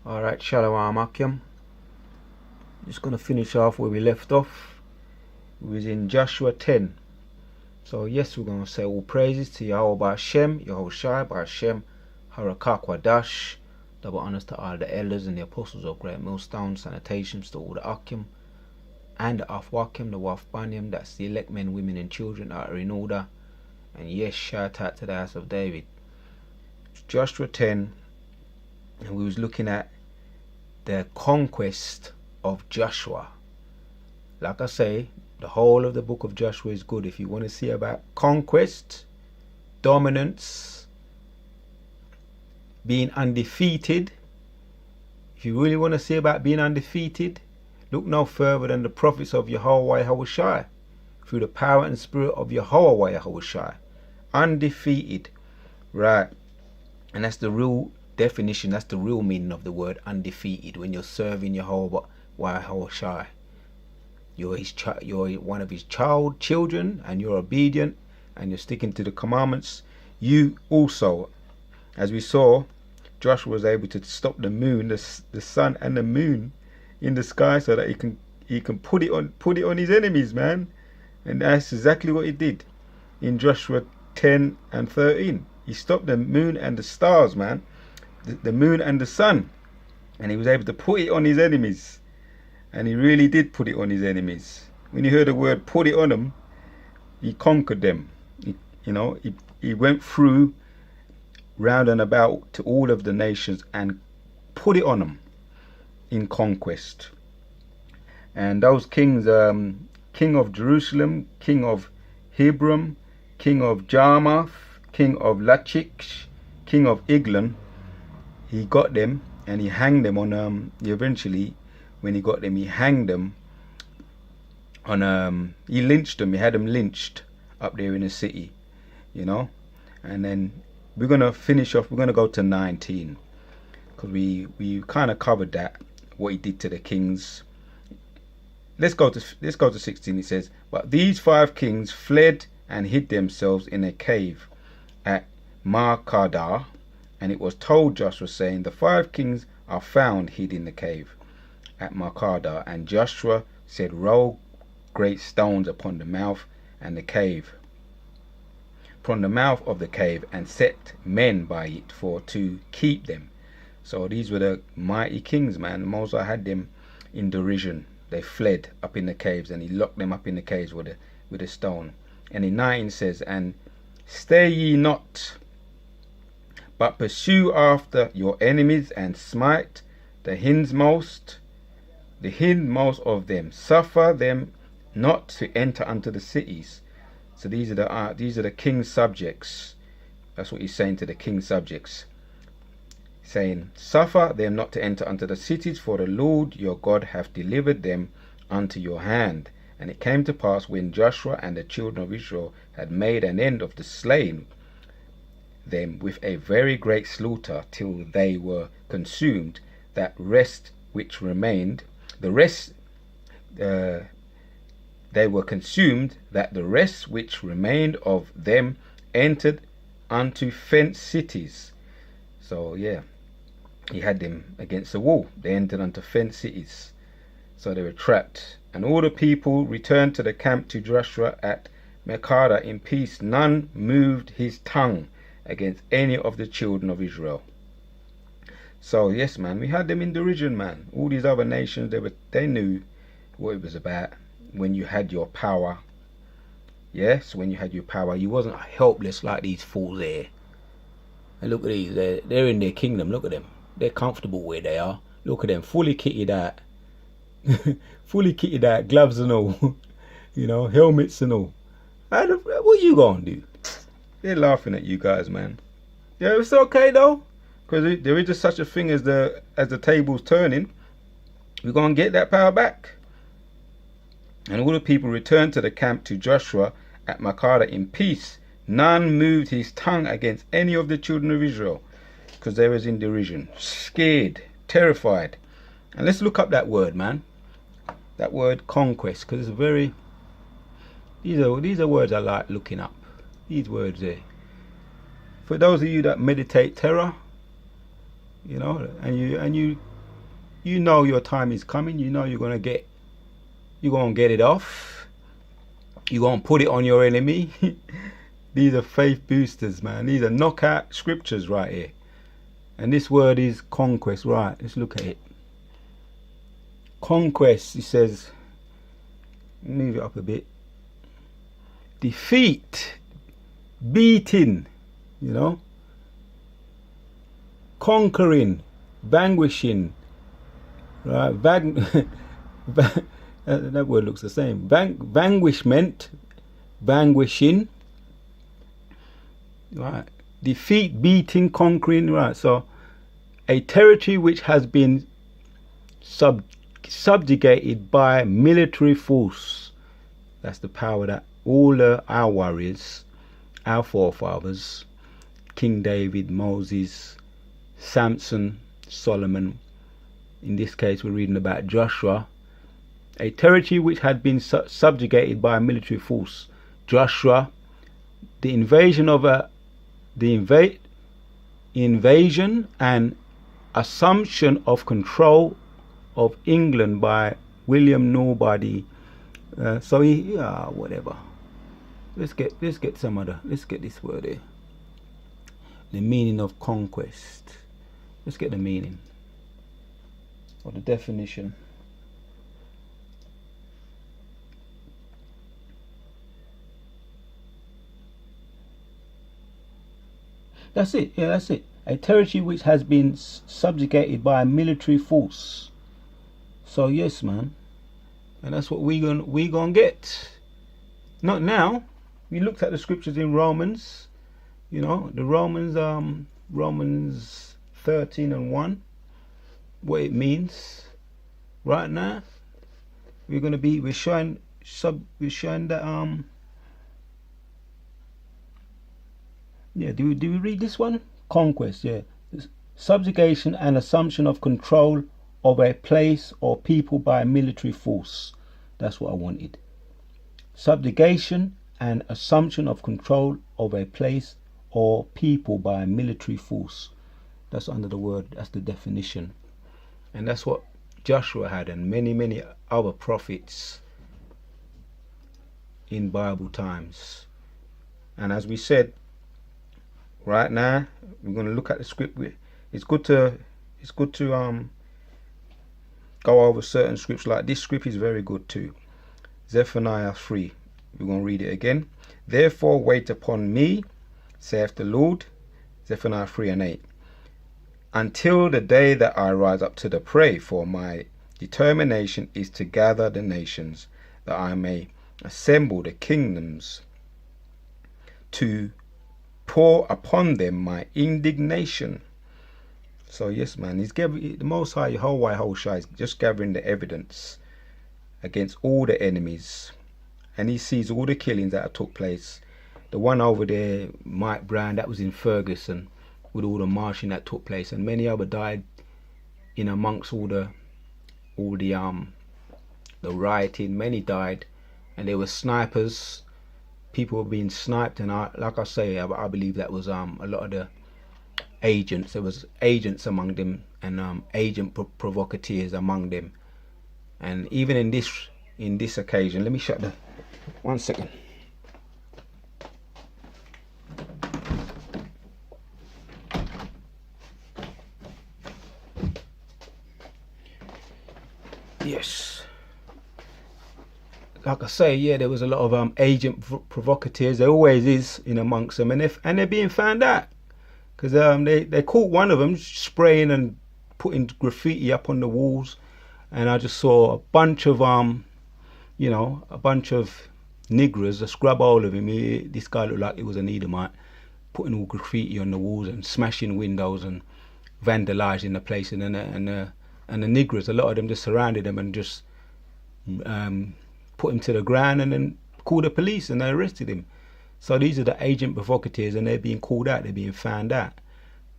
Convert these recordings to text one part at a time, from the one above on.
Alright, Shalom Akim. Just going to finish off where we left off. We was in Joshua 10. So yes, we're going to say all praises to Yahweh Hashem, Yahushai, Hashem, Harakak Wadash. Double honors to all the elders and the apostles of Great Millstone. Salutations to all the Akim and the Afwakim, the Wafbanim. That's the elect men, women and children that are in order. And yes, shout out to the house of David. It's Joshua 10. And we was looking at the conquest of Joshua. Like I say, the whole of the book of Joshua is good. If you want to see about conquest, dominance, being undefeated, if you really want to see about being undefeated, look no further than the prophets of Yahweh Yahushai, through the power and spirit of Yahweh Yahushai. Undefeated. Right. And that's the real definition, that's the real meaning of the word undefeated. When you're serving Yahweh Yahushai, you're one of his children, and you're obedient, and you're sticking to the commandments. You also, as we saw, Joshua was able to stop the moon, the sun and the moon in the sky, so that he can put it on his enemies, man. And that's exactly what he did in Joshua 10 and 13. He stopped the moon and the stars, man. The moon and the sun, and he was able to put it on his enemies, and he really did put it on his enemies. When you hear the word put it on them, he conquered them. He went through round and about to all of the nations and put it on them in conquest. And those kings, king of Jerusalem, king of Hebron, king of Jarmuth, king of Lachish, king of Eglon, he got them and he hanged them on eventually when he got them, he hanged them on he lynched them, he had them lynched up there in the city, and then we're gonna finish off, we're gonna go to 19, because we kind of covered that, what he did to the kings. Let's go to 16. It says, but these 5 kings fled and hid themselves in a cave at Markadah. And it was told Joshua, saying, the 5 kings are found hid in the cave at Markadah. And Joshua said, roll great stones upon the mouth and the cave, upon the mouth of the cave, and set men by it for to keep them. So these were the mighty kings, man. Moses had them in derision. They fled up in the caves, and he locked them up in the caves with a stone. And in 19 says, and stay ye not, but pursue after your enemies, and smite the hindmost of them. Suffer them not to enter unto the cities. So these are the king's subjects. That's what he's saying to the king's subjects. Saying, suffer them not to enter unto the cities, for the Lord your God hath delivered them unto your hand. And it came to pass, when Joshua and the children of Israel had made an end of the slain them with a very great slaughter, till they were consumed, they were consumed, that the rest which remained of them entered unto fenced cities. So yeah, he had them against the wall. They entered unto fenced cities, so they were trapped. And all the people returned to the camp to Joshua at Markadah in peace. None moved his tongue against any of the children of Israel. So yes, man, we had them in derision, man. All these other nations, they knew what it was about. When you had your power, yes, when you had your power, you wasn't helpless like these fools there. And look at these, they're in their kingdom. Look at them, they're comfortable where they are. Look at them, fully kitted out, gloves and all, helmets and all. What you gonna do? They're laughing at you guys, man. Yeah, it's okay though, because there is just such a thing as the tables turning. We're gonna get that power back. And all the people returned to the camp to Joshua at Markadah in peace. None moved his tongue against any of the children of Israel, because they was in derision, scared, terrified. And let's look up that word, man. That word conquest, because it's these are words I like looking up. These words there. For those of you that meditate terror, you know, and you know your time is coming. You know you're gonna get it off. You're gonna put it on your enemy. These are faith boosters, man. These are knockout scriptures right here. And this word is conquest, right? Let's look at it. Conquest, it says, move it up a bit. Defeat, beating, you know, conquering, vanquishing, right? That word looks the same. Vanquishment, vanquishing, right? Defeat, beating, conquering, right? So, a territory which has been subjugated by military force. That's the power that all our warriors, our forefathers, King David, Moses, Samson, Solomon, in this case we're reading about Joshua, a territory which had been subjugated by a military force. Joshua, the invasion and assumption of control of England by William Nobody. So he, whatever. Let's get this word here. The meaning of conquest. Let's get the meaning or the definition. That's it. Yeah, that's it. A territory which has been subjugated by a military force. So yes, man, and that's what we gonna get. Not now. We looked at the scriptures in Romans. You know, the Romans 13:1. What it means. Right now, we're showing that yeah, do we read this one? Conquest, yeah. Subjugation and assumption of control of a place or people by a military force. That's what I wanted. Subjugation and assumption of control of a place or people by a military force. That's under the word, that's the definition. And that's what Joshua had and many other prophets in Bible times. And as we said, right now we're going to look at the script. It's good to go over certain scripts. Like this script is very good too. Zephaniah 3. We're going to read it again. Therefore wait upon me, saith the Lord. Zephaniah 3:8. Until the day that I rise up to the prey, for my determination is to gather the nations, that I may assemble the kingdoms, to pour upon them my indignation. So yes, man, the Most High, whole Shai, is just gathering the evidence against all the enemies, and he sees all the killings that have took place. The one over there, Mike Brown, that was in Ferguson, with all the marching that took place, and many other died in amongst all the rioting. Many died, and there were snipers. People were being sniped, and I believe that was a lot of the agents. There was agents among them, and agent provocateurs among them. And even in this occasion, let me shut the 1 second. Yes, like I say, yeah, there was a lot of agent provocateurs. There always is in amongst them, and they're being found out because they caught one of them spraying and putting graffiti up on the walls, and I just saw a bunch of niggers, a scrub all of him. This guy looked like he was an Edomite, putting all graffiti on the walls and smashing windows and vandalizing the place, and the niggers, a lot of them just surrounded him and just put him to the ground, and then called the police and they arrested him. So these are the agent provocateurs, and they're being called out, they're being found out.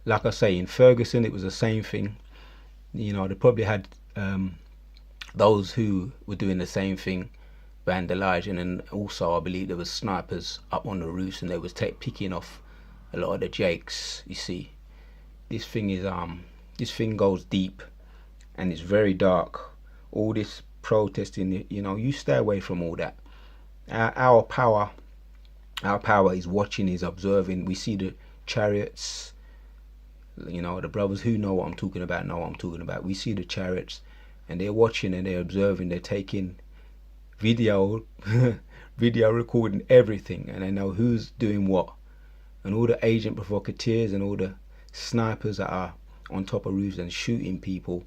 Like I say, in Ferguson it was the same thing. You know, they probably had those who were doing the same thing, vandalizing, and also I believe there was snipers up on the roofs, and they was picking off a lot of the jakes. You see, this thing is this thing goes deep and it's very dark. All this protesting, you stay away from all that. Our power is watching, is observing. We see the chariots. The brothers who know what I'm talking about know what I'm talking about. We see the chariots, and they're watching and they're observing. They're taking video, video recording everything, and they know who's doing what. And all the agent provocateurs and all the snipers that are on top of roofs and shooting people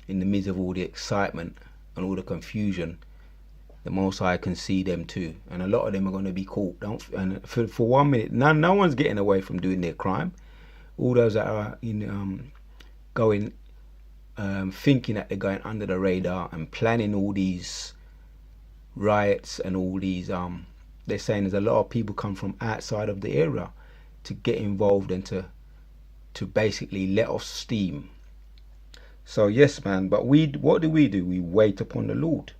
in the midst of all the excitement and all the confusion, the Most High can see them too, and a lot of them are going to be caught. And for 1 minute, no one's getting away from doing their crime. All those that are thinking that they're going under the radar and planning all these riots and all these they're saying there's a lot of people come from outside of the area to get involved and to basically let off steam. So yes, man, but what do? We wait upon the Lord.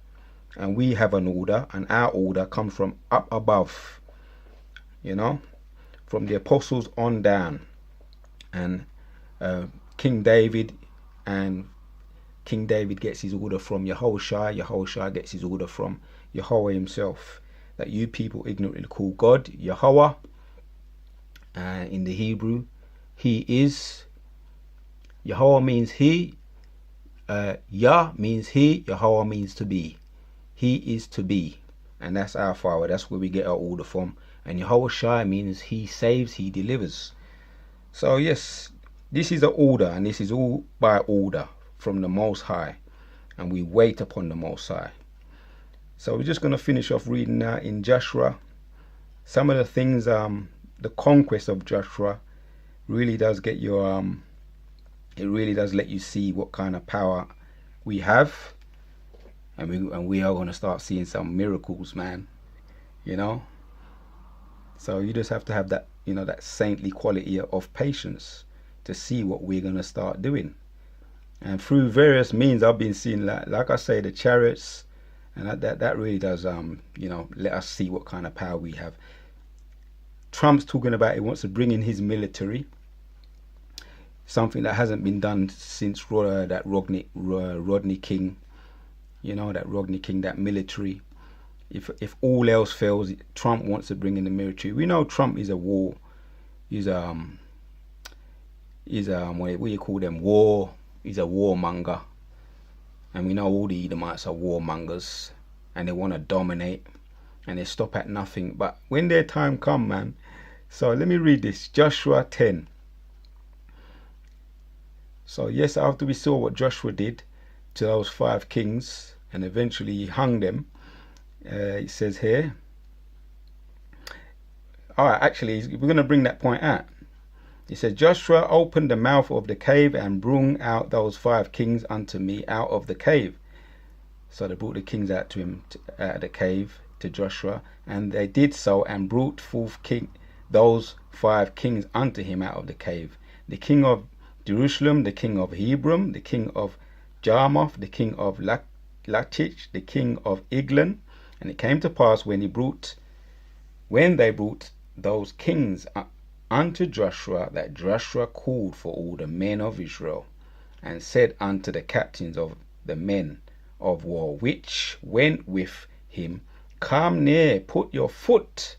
And we have an order, and our order comes from up above, from the apostles on down. And King David gets his order from Yahushua. Yahushua gets his order from Yahweh himself, that you people ignorantly call God Yahweh. In the Hebrew, he is. Yahweh means he. Yah means he. Yahweh means to be. He is to be, and that's our Father. That's where we get our order from. And Yahushua means he saves, he delivers. So yes, this is an order, and this is all by order from the Most High, and we wait upon the Most High. So we're just going to finish off reading now in Joshua. Some of the things, the conquest of Joshua really does get you, it really does let you see what kind of power we have. And we are going to start seeing some miracles, man. So you just have to have that, that saintly quality of patience to see what we're going to start doing. And through various means, I've been seeing, like I say, the chariots, and that really does, let us see what kind of power we have. Trump's talking about he wants to bring in his military, something that hasn't been done since that Rodney King. That Rodney King, that military. If all else fails, Trump wants to bring in the military. We know Trump is a war. He's what do you call them? He's a warmonger. And we know all the Edomites are warmongers, and they want to dominate, and they stop at nothing. But when their time come, man. So let me read this. Joshua 10. So yes, after we saw what Joshua did to those 5 kings, and eventually he hung them, it says here. Alright, actually, we're going to bring that point out. It says, Joshua opened the mouth of the cave and brought out those 5 kings unto me out of the cave. So they brought the kings out to him, out of the cave, to Joshua, and they did so, and brought forth those 5 kings unto him out of the cave. The king of Jerusalem, the king of Hebron, the king of Jarmuth, the king of Lachish, the king of Eglon. And it came to pass when they brought those kings unto Joshua, that Joshua called for all the men of Israel, and said unto the captains of the men of war which went with him, Come near, put your foot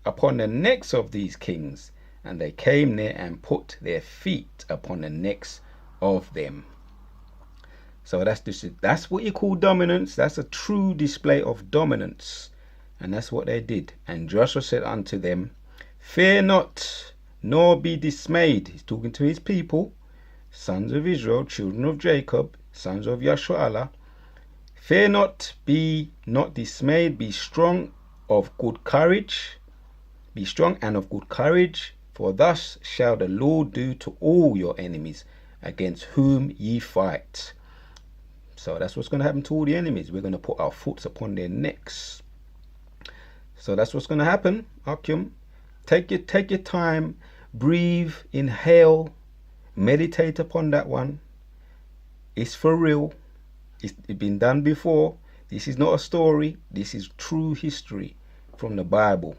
upon the necks of these kings. And they came near and put their feet upon the necks of them. So that's what you call dominance. That's a true display of dominance. And that's what they did. And Joshua said unto them, Fear not, nor be dismayed. He's talking to his people, sons of Israel, children of Jacob, sons of Yashu'Allah. Fear not, be not dismayed, be strong of good courage. Be strong and of good courage, for thus shall the Lord do to all your enemies against whom ye fight. So that's what's going to happen to all the enemies. We're going to put our foot upon their necks. So that's what's going to happen. Akim, take your time, breathe, inhale, meditate upon that one. It's for real. It's been done before. This is not a story. This is true history from the Bible.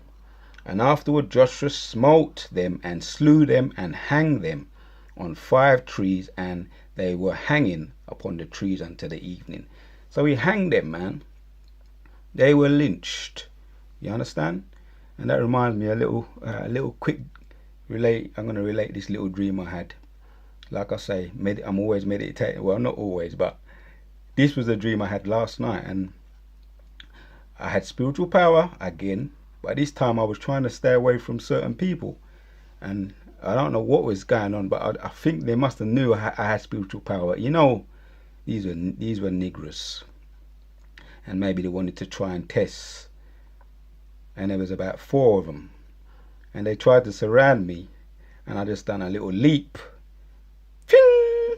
And afterward Joshua smote them and slew them and hanged them on 5 trees, and they were hanging upon the trees until the evening. So he hanged them, man. They were lynched. You understand? And that reminds me a little quick relate. I'm going to relate this little dream I had. Like I say, I'm always meditating. Well, not always, but this was a dream I had last night, and I had spiritual power again, but this time I was trying to stay away from certain people, and I don't know what was going on, but I think they must have knew I had spiritual power. You know, these were niggers, and maybe they wanted to try and test. And there was about 4 of them, and they tried to surround me, and I just done a little leap. Ching!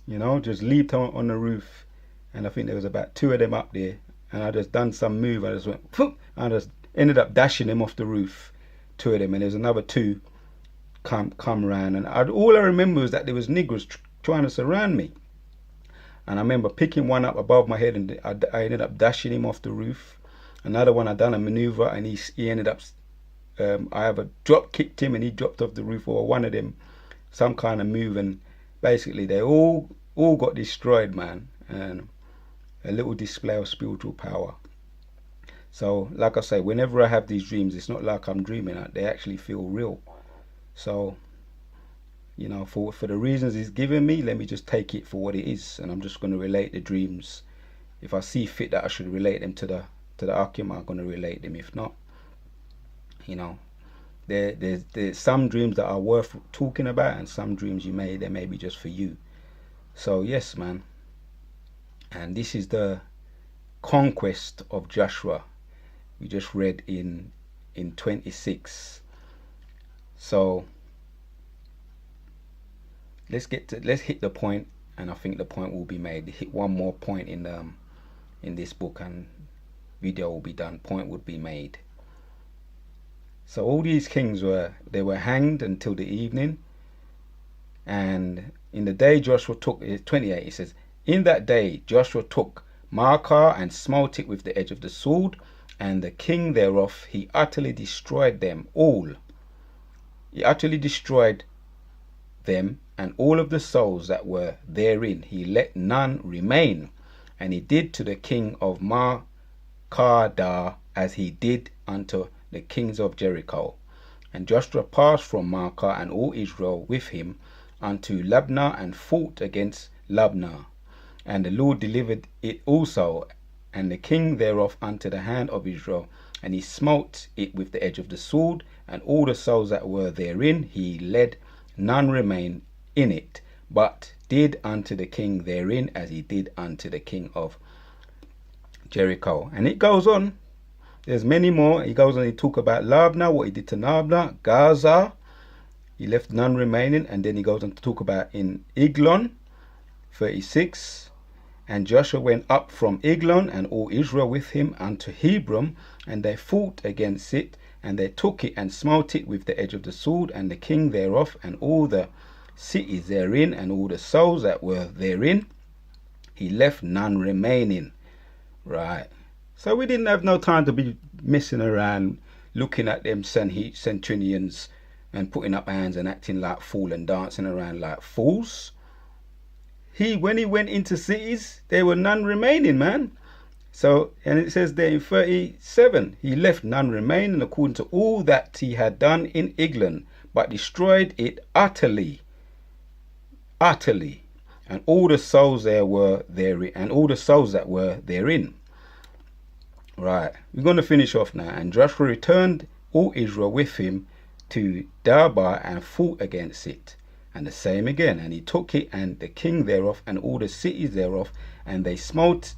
You know, just leaped on the roof, and I think there was about 2 of them up there, and I just done some move. I just went, whoop, I just ended up dashing them off the roof, 2 of them, and there's another 2 come around, and all I remember was that there was niggers trying to surround me, and I remember picking one up above my head, and I ended up dashing him off the roof. Another one, I done a maneuver, and he ended up, I either drop kicked him and he dropped off the roof, or one of them, some kind of move, and basically they all got destroyed, man. And a little display of spiritual power. So like I say, whenever I have these dreams, it's not like I'm dreaming, they actually feel real. So, you know, for the reasons he's given me, let me just take it for what it is, and I'm just going to relate the dreams. If I see fit that I should relate them to the Akim, I'm going to relate them. If not, you know, there's some dreams that are worth talking about, and some dreams they may be just for you. So yes, man. And this is the conquest of Joshua. We just read in 26. So let's hit the point, and I think the point will be made. Hit one more point in this book, and video will be done. Point would be made. So all these kings were hanged until the evening. And in the day Joshua took, 28, it says, in that day Joshua took Markah and smote it with the edge of the sword, and the king thereof he utterly destroyed them all. He utterly destroyed them, and all of the souls that were therein. He let none remain. And he did to the king of Marcadah as he did unto the kings of Jericho. And Joshua passed from Marcah and all Israel with him unto Libnah, and fought against Libnah. And the Lord delivered it also, and the king thereof unto the hand of Israel. And he smote it with the edge of the sword, and all the souls that were therein he led, none remain in it, but did unto the king therein as he did unto the king of Jericho. And it goes on. There's many more. He goes on, he talk about Libnah, what he did to Libnah, Gaza, he left none remaining. And then he goes on to talk about in Eglon, 36. And Joshua went up from Eglon, and all Israel with him, unto Hebron, and they fought against it, and they took it and smote it with the edge of the sword, and the king thereof, and all the cities therein, and all the souls that were therein. He left none remaining. Right. So we didn't have no time to be messing around, looking at them centurions and putting up hands and acting like fools and dancing around like fools. When he went into cities, there were none remaining, man. So, and it says there in 37, he left none remaining according to all that he had done in Eglon, but destroyed it utterly, and all the souls there were therein, and all the souls that were therein. Right, we're going to finish off now. And Joshua returned all Israel with him to Darbar, and fought against it. And the same again, and he took it, and the king thereof, and all the cities thereof, and they smote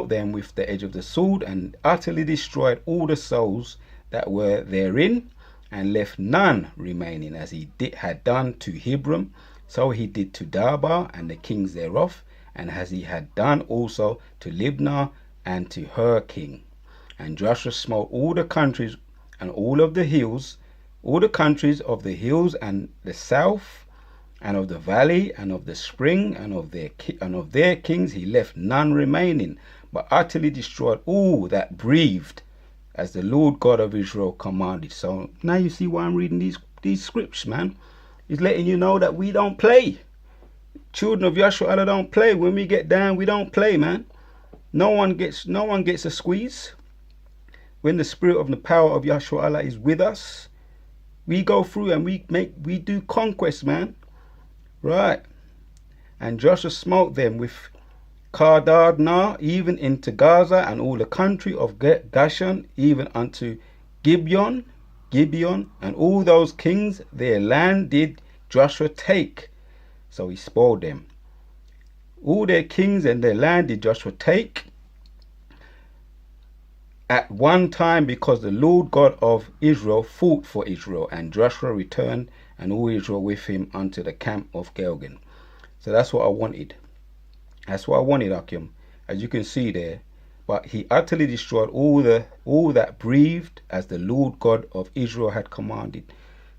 them with the edge of the sword, and utterly destroyed all the souls that were therein, and left none remaining, as he had done to Hebron, so he did to Darbar and the kings thereof, and as he had done also to Libnah and to her king. And Joshua smote all the countries and all of the hills, all the countries of the hills and the south, and of the valley, and of the spring, and of their kings. He left none remaining, but utterly destroyed all that breathed, as the Lord God of Israel commanded. So now you see why I'm reading these scripts, man. He's letting you know that we don't play. Children of Yahshua Allah don't play. When we get down, we don't play, man. No one gets a squeeze. When the spirit of the power of Yahshua Allah is with us, we go through and we do conquest, man. Right. And Joshua smote them with Kadadna, even into Gaza and all the country of Gashan, even unto Gibeon, and all those kings, their land did Joshua take. So he spoiled them. All their kings and their land did Joshua take at one time, because the Lord God of Israel fought for Israel, and Joshua returned and all Israel with him unto the camp of Gilgal. So that's what I wanted. That's what I wanted, Akim, as you can see there. But he utterly destroyed all that breathed, as the Lord God of Israel had commanded.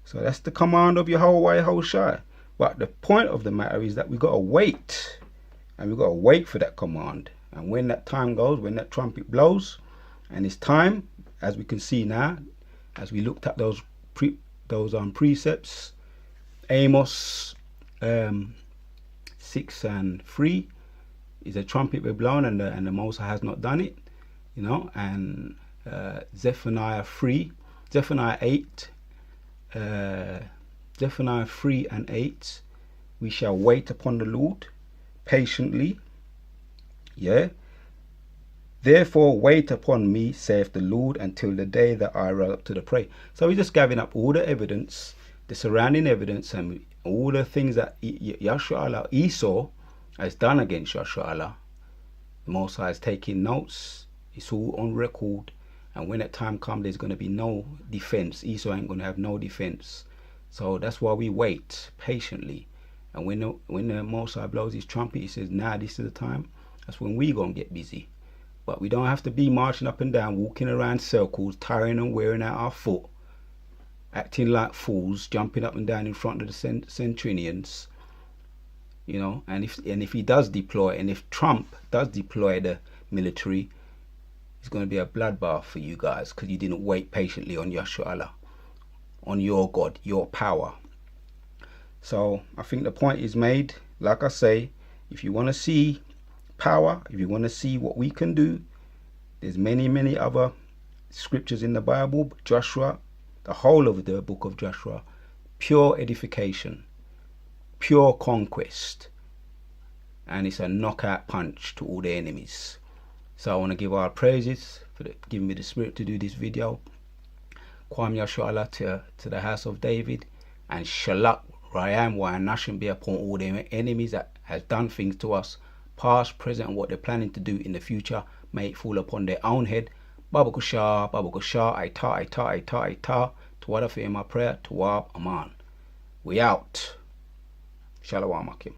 So that's the command of Yahweh Yahushua. But the point of the matter is that we got to wait, and we got to wait for that command. And when that time goes, when that trumpet blows, and it's time, as we can see now, as we looked at those precepts, Amos 6:3 is a trumpet we're blown, and the Most High has not done it, you know. And Zephaniah 8, Zephaniah 3 and 8, we shall wait upon the Lord patiently. Yeah. Therefore wait upon me, saith the Lord, until the day that I rise up to the prey. So he's just gathering up all the evidence, the surrounding evidence, and all the things that Yahshua Allah, Esau, has done against Yahshua Allah. The Most High is taking notes. It's all on record. And when that time comes, there's going to be no defense. Esau ain't going to have no defense. So that's why we wait patiently. And when the Most High blows his trumpet, he says, nah, this is the time. That's when we going to get busy. But we don't have to be marching up and down, walking around circles, tiring and wearing out our foot, acting like fools, jumping up and down in front of the centurions, you know. And if he does deploy, and if Trump does deploy the military, it's going to be a bloodbath for you guys, because you didn't wait patiently on Yahshua Allah, on your God, your power. So I think the point is made. Like I say, if you want to see power, if you want to see what we can do, there's many other scriptures in the Bible. Joshua, the whole of the book of Joshua, pure edification, pure conquest, and it's a knockout punch to all the enemies. So I want to give our praises for giving me the spirit to do this video. Kwam Yahshua Allah to the house of David, and Shalak Rayam wa Nashim be upon all the enemies that has done things to us, past, present, and what they're planning to do in the future. May it fall upon their own head. Babaku Shah, Aita. To what I feel in my prayer, to Wab Aman. We out. Shalom Akim.